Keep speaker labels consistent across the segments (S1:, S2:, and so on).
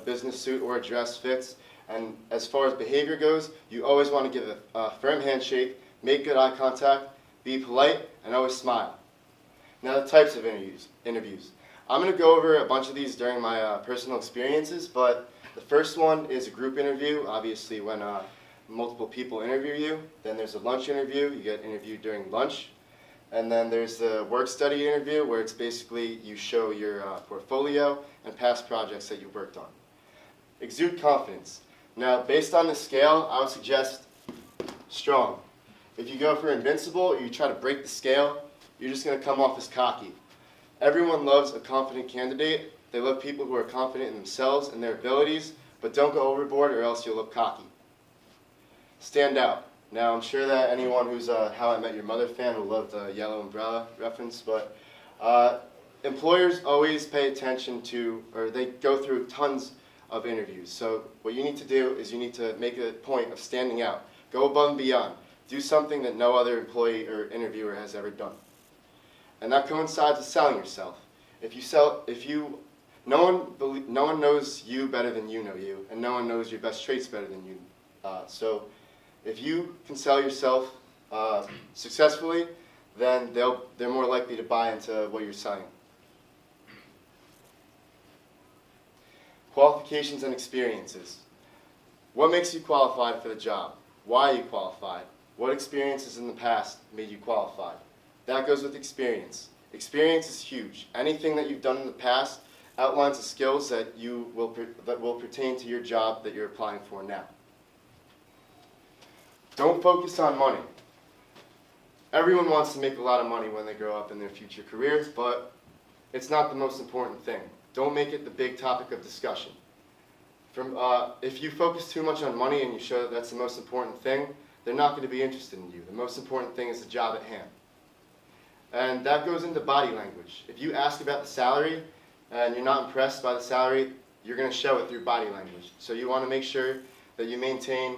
S1: business suit or a dress fits. And as far as behavior goes, you always want to give a firm handshake, make good eye contact, be polite, and always smile. Now the types of interviews. I'm going to go over a bunch of these during my personal experiences, but the first one is a group interview, obviously when multiple people interview you. Then there's a lunch interview, you get interviewed during lunch. And then there's the work study interview, where it's basically you show your portfolio and past projects that you worked on. Exude confidence. Now, based on the scale, I would suggest strong. If you go for invincible or you try to break the scale, you're just going to come off as cocky. Everyone loves a confident candidate. They love people who are confident in themselves and their abilities, but don't go overboard or else you'll look cocky. Stand out. Now, I'm sure that anyone who's a How I Met Your Mother fan will love the yellow umbrella reference, but employers always pay attention to, or they go through tons of interviews. So what you need to do is you need to make a point of standing out. Go above and beyond. Do something that no other employee or interviewer has ever done. And that coincides with selling yourself. No one knows you better than you know you, and no one knows your best traits better than you. So if you can sell yourself successfully, then they're more likely to buy into what you're selling. Qualifications and experiences. What makes you qualified for the job? Why are you qualified? What experiences in the past made you qualified? That goes with experience. Experience is huge. Anything that you've done in the past outlines the skills that will pertain to your job that you're applying for now. Don't focus on money. Everyone wants to make a lot of money when they grow up in their future careers, but it's not the most important thing. Don't make it the big topic of discussion. If you focus too much on money and you show that that's the most important thing, they're not going to be interested in you. The most important thing is the job at hand. And that goes into body language. If you ask about the salary and you're not impressed by the salary, you're going to show it through body language. So you want to make sure that you maintain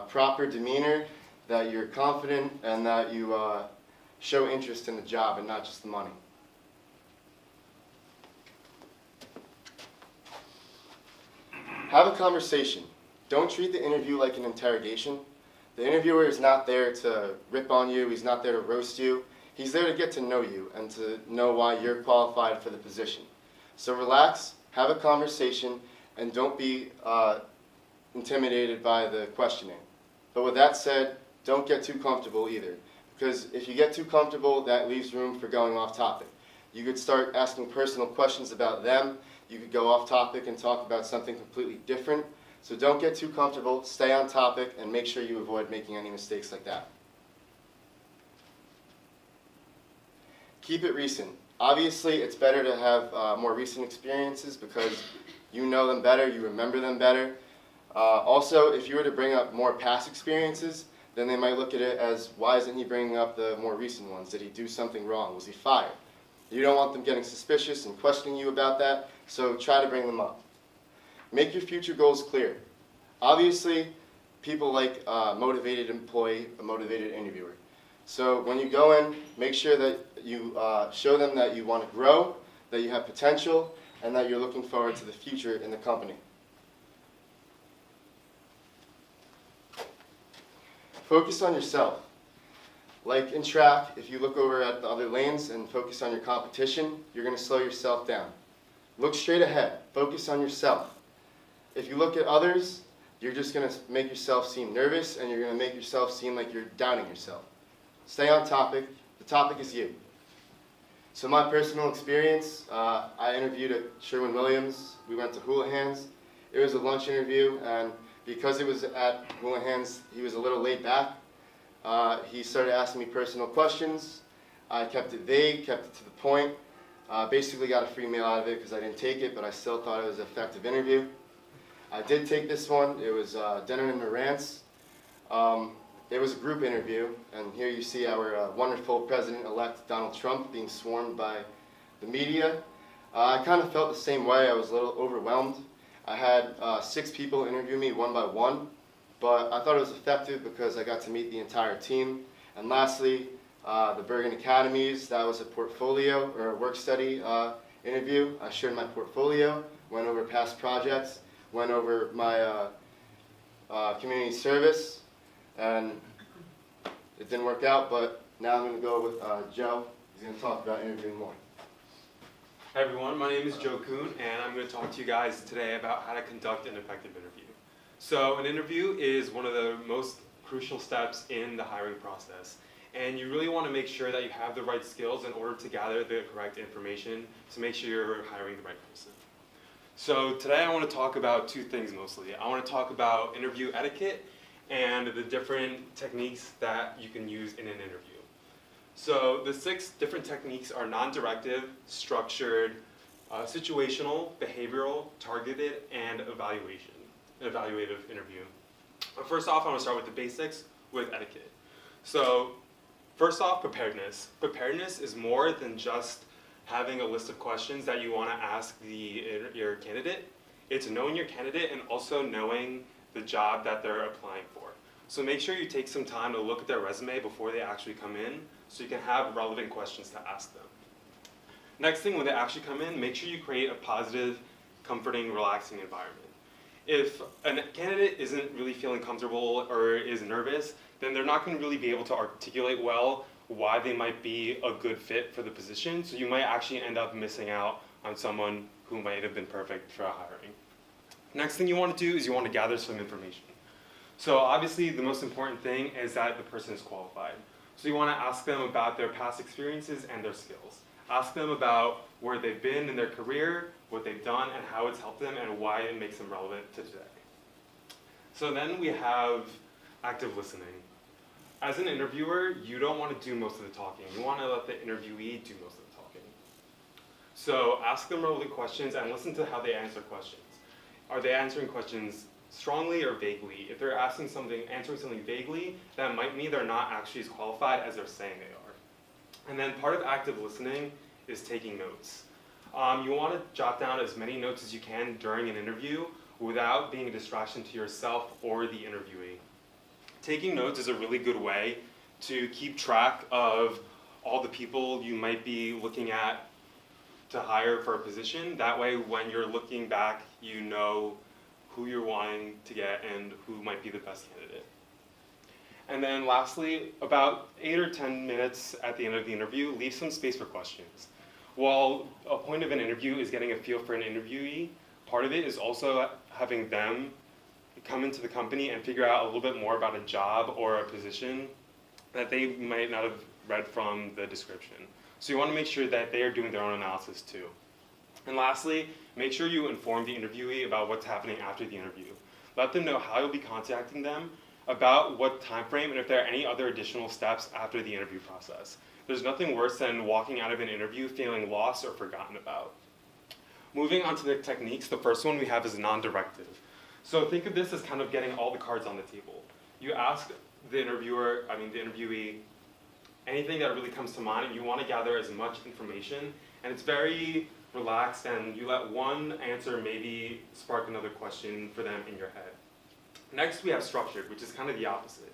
S1: proper demeanor, that you're confident, and that you show interest in the job and not just the money. Have a conversation. Don't treat the interview like an interrogation. The interviewer is not there to rip on you. He's not there to roast you. He's there to get to know you and to know why you're qualified for the position. So relax, have a conversation, and don't be intimidated by the questioning. But with that said, don't get too comfortable either, because if you get too comfortable, that leaves room for going off topic. You could start asking personal questions about them. You could go off topic and talk about something completely different. So don't get too comfortable, stay on topic, and make sure you avoid making any mistakes like that. Keep it recent. Obviously, it's better to have more recent experiences because you know them better, you remember them better. Also, if you were to bring up more past experiences, then they might look at it as, why isn't he bringing up the more recent ones? Did he do something wrong? Was he fired? You don't want them getting suspicious and questioning you about that, so try to bring them up. Make your future goals clear. Obviously, people like a motivated employee, a motivated interviewer. So when you go in, make sure that you show them that you want to grow, that you have potential, and that you're looking forward to the future in the company. Focus on yourself. Like in track, if you look over at the other lanes and focus on your competition, you're going to slow yourself down. Look straight ahead. Focus on yourself. If you look at others, you're just going to make yourself seem nervous, and you're going to make yourself seem like you're doubting yourself. Stay on topic. The topic is you. So my personal experience, I interviewed at Sherwin-Williams. We went to Houlihan's. It was a lunch interview, and because it was at Houlihan's, he was a little laid back. He started asking me personal questions. I kept it vague, kept it to the point. Basically got a free meal out of it because I didn't take it, but I still thought it was an effective interview. I did take this one. It was Denner and Morantz. It was a group interview, and here you see our wonderful President-elect Donald Trump being swarmed by the media. I kind of felt the same way. I was a little overwhelmed. I had 6 people interview me one by one, but I thought it was effective because I got to meet the entire team. And lastly, the Bergen Academies. That was a portfolio or a work study interview. I shared my portfolio, went over past projects. went over my community service, and it didn't work out, but now I'm going to go with Joe. He's going to talk about interviewing more.
S2: Hi everyone, my name is Joe Kuhn, and I'm going to talk to you guys today about how to conduct an effective interview. So an interview is one of the most crucial steps in the hiring process, and you really want to make sure that you have the right skills in order to gather the correct information to make sure you're hiring the right person. So today I want to talk about two things mostly. I want to talk about interview etiquette and the different techniques that you can use in an interview. So the 6 different techniques are non-directive, structured, situational, behavioral, targeted, and evaluative interview. First off, I want to start with the basics with etiquette. So first off, preparedness. Preparedness is more than just having a list of questions that you want to ask your candidate. It's knowing your candidate and also knowing the job that they're applying for. So make sure you take some time to look at their resume before they actually come in so you can have relevant questions to ask them. Next thing, when they actually come in, make sure you create a positive, comforting, relaxing environment. If a candidate isn't really feeling comfortable or is nervous, then they're not going to really be able to articulate well why they might be a good fit for the position, so you might actually end up missing out on someone who might have been perfect for hiring. Next thing you want to do is you want to gather some information. So obviously the most important thing is that the person is qualified. So you want to ask them about their past experiences and their skills. Ask them about where they've been in their career, what they've done, and how it's helped them, and why it makes them relevant to today. So then we have active listening. As an interviewer, you don't want to do most of the talking. You want to let the interviewee do most of the talking. So ask them relevant questions and listen to how they answer questions. Are they answering questions strongly or vaguely? If they're answering something vaguely, that might mean they're not actually as qualified as they're saying they are. And then part of active listening is taking notes. You want to jot down as many notes as you can during an interview without being a distraction to yourself or the interviewee. Taking notes is a really good way to keep track of all the people you might be looking at to hire for a position. That way, when you're looking back, you know who you're wanting to get and who might be the best candidate. And then lastly, about 8 or 10 minutes at the end of the interview, leave some space for questions. While a point of an interview is getting a feel for an interviewee, part of it is also having them come into the company and figure out a little bit more about a job or a position that they might not have read from the description. So you want to make sure that they are doing their own analysis too. And lastly, make sure you inform the interviewee about what's happening after the interview. Let them know how you'll be contacting them, about what time frame, and if there are any other additional steps after the interview process. There's nothing worse than walking out of an interview feeling lost or forgotten about. Moving on to the techniques, the first one we have is non-directive. So think of this as kind of getting all the cards on the table. You ask the interviewee, anything that really comes to mind, and you want to gather as much information, and it's very relaxed, and you let one answer maybe spark another question for them in your head. Next, we have structured, which is kind of the opposite.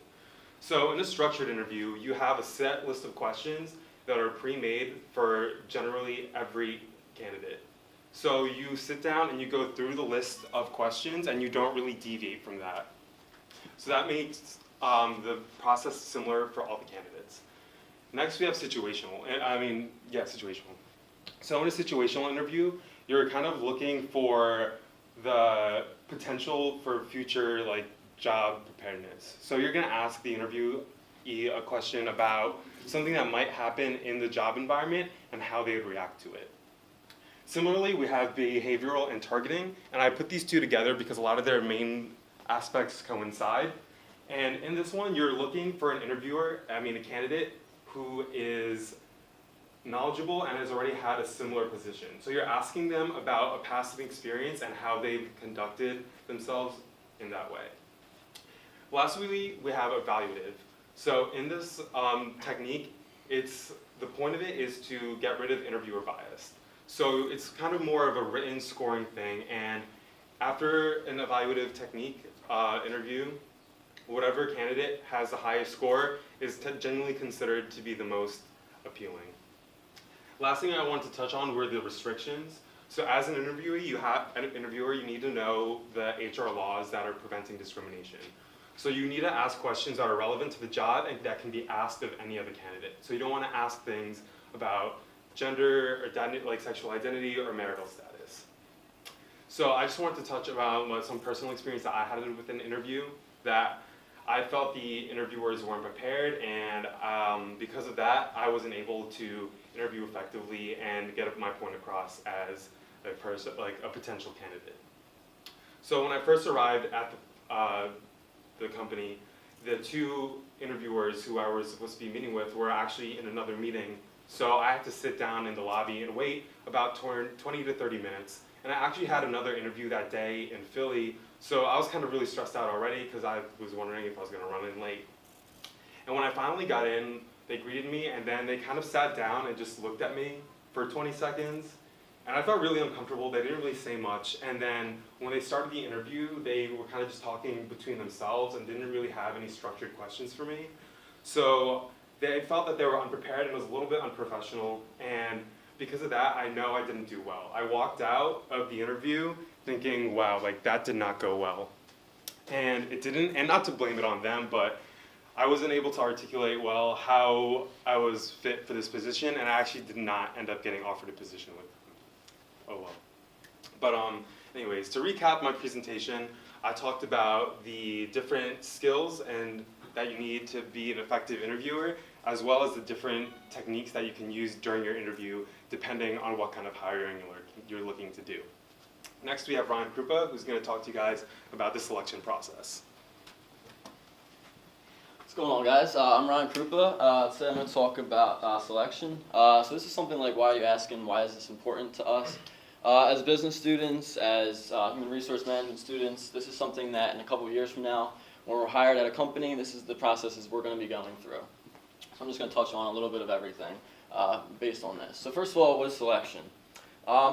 S2: So in a structured interview, you have a set list of questions that are pre-made for generally every candidate. So you sit down and you go through the list of questions and you don't really deviate from that. So that makes the process similar for all the candidates. Next, we have situational. Situational. So in a situational interview, you're kind of looking for the potential for future job preparedness. So you're going to ask the interviewee a question about something that might happen in the job environment and how they would react to it. Similarly, we have behavioral and targeting, and I put these two together because a lot of their main aspects coincide. And in this one, you're looking for a candidate who is knowledgeable and has already had a similar position. So you're asking them about a past experience and how they've conducted themselves in that way. Lastly, we have evaluative. So in this technique, the point of it is to get rid of interviewer bias. So it's kind of more of a written scoring thing, and after an evaluative technique interview, whatever candidate has the highest score is generally considered to be the most appealing. Last thing I want to touch on were the restrictions. So as an interviewer, you need to know the HR laws that are preventing discrimination. So you need to ask questions that are relevant to the job and that can be asked of any other candidate. So you don't want to ask things about gender or like sexual identity or marital status. So I just wanted to touch about some personal experience that I had with an interview, that I felt the interviewers weren't prepared, and because of that, I wasn't able to interview effectively and get my point across as a potential candidate. So when I first arrived at the company, the two interviewers who I was supposed to be meeting with were actually in another meeting, so I had to sit down in the lobby and wait about 20 to 30 minutes. And I actually had another interview that day in Philly, so I was kind of really stressed out already because I was wondering if I was going to run in late. And when I finally got in, they greeted me, and then they kind of sat down and just looked at me for 20 seconds. And I felt really uncomfortable. They didn't really say much. And then when they started the interview, they were kind of just talking between themselves and didn't really have any structured questions for me. So they felt that they were unprepared and it was a little bit unprofessional. And because of that, I know I didn't do well. I walked out of the interview thinking, wow, like that did not go well. And it didn't, and not to blame it on them, but I wasn't able to articulate well how I was fit for this position, and I actually did not end up getting offered a position with them. Oh well. But anyways, to recap my presentation, I talked about the different skills and that you need to be an effective interviewer, as well as the different techniques that you can use during your interview, depending on what kind of hiring you're looking to do. Next, we have Ryan Krupa, who's going to talk to you guys about the selection process.
S3: What's going on, guys? I'm Ryan Krupa. Today I'm going to talk about selection. So this is something like, why are you asking, why is this important to us? As business students, as human resource management students, this is something that in a couple of years from now, when we're hired at a company, this is the processes we're going to be going through. So I'm just going to touch on a little bit of everything based on this. So first of all, what is selection?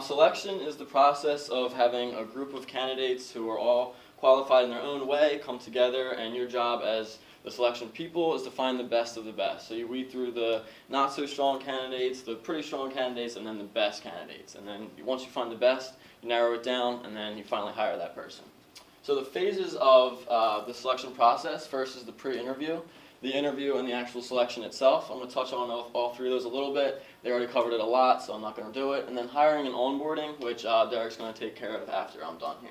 S3: Selection is the process of having a group of candidates who are all qualified in their own way come together, and your job as the selection people is to find the best of the best. So you weed through the not so strong candidates, the pretty strong candidates, and then the best candidates. And then once you find the best, you narrow it down, and then you finally hire that person. So the phases of the selection process, first is the pre-interview, the interview, and the actual selection itself. I'm going to touch on all three of those a little bit. They already covered it a lot, so I'm not going to do it. And then hiring and onboarding, which Derek's going to take care of after I'm done here.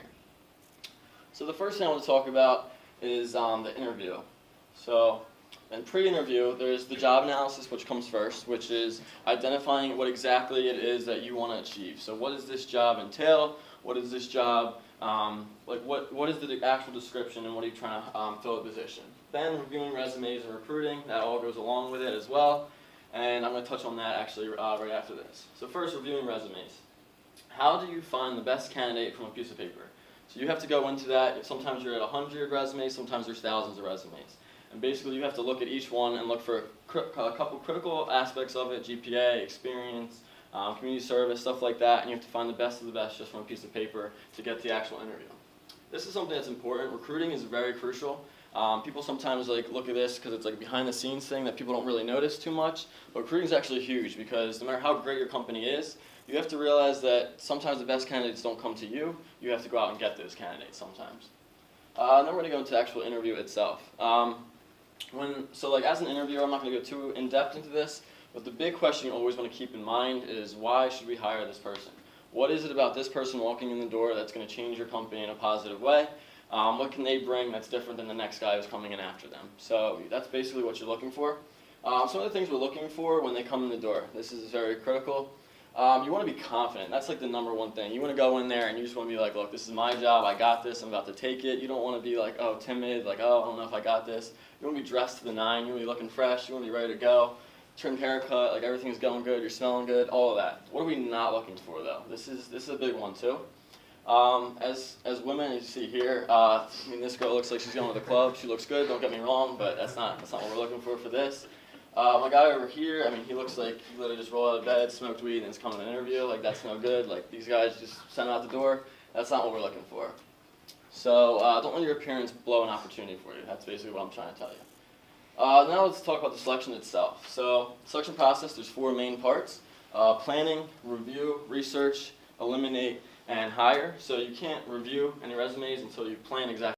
S3: So the first thing I want to talk about is the interview. So in pre-interview, there's the job analysis, which comes first, which is identifying what exactly it is that you want to achieve. So what does this job entail? What is this job, what is the actual description, and what are you trying to fill a position? Then reviewing resumes and recruiting, that all goes along with it as well. And I'm going to touch on that actually right after this. So first, reviewing resumes. How do you find the best candidate from a piece of paper? So you have to go into that. Sometimes you're at 100 resumes, sometimes there's thousands of resumes. And basically you have to look at each one and look for a couple critical aspects of it: GPA, experience, community service, stuff like that, and you have to find the best of the best just from a piece of paper to get the actual interview. This is something that's important. Recruiting is very crucial. People sometimes look at this because it's like a behind the scenes thing that people don't really notice too much, but recruiting is actually huge, because no matter how great your company is, you have to realize that sometimes the best candidates don't come to you. You have to go out and get those candidates sometimes. Then we're going to go into the actual interview itself. As an interviewer, I'm not going to go too in-depth into this, but the big question you always want to keep in mind is, why should we hire this person? What is it about this person walking in the door that's going to change your company in a positive way? What can they bring that's different than the next guy who's coming in after them? So that's basically what you're looking for. Some of the things we're looking for when they come in the door. This is very critical. You want to be confident. That's like the number one thing. You want to go in there and you just want to be like, look, this is my job. I got this. I'm about to take it. You don't want to be like, oh, timid, like, oh, I don't know if I got this. You want to be dressed to the nine. You want to be looking fresh. You want to be ready to go. Trimmed haircut, like everything's going good. You're smelling good. All of that. What are we not looking for though? This is a big one too. As women, as you see here, I mean, this girl looks like she's going to the club. She looks good. Don't get me wrong, but that's not what we're looking for this. My guy over here, I mean, he looks like he literally just rolled out of bed, smoked weed, and is coming to an interview. Like, that's no good. Like, these guys just sent out the door. That's not what we're looking for. So don't let your appearance blow an opportunity for you. That's basically what I'm trying to tell you. Now let's talk about the selection itself. So selection process, there's 4 main parts: planning, review, research, eliminate, and hire. So you can't review any resumes until you plan exactly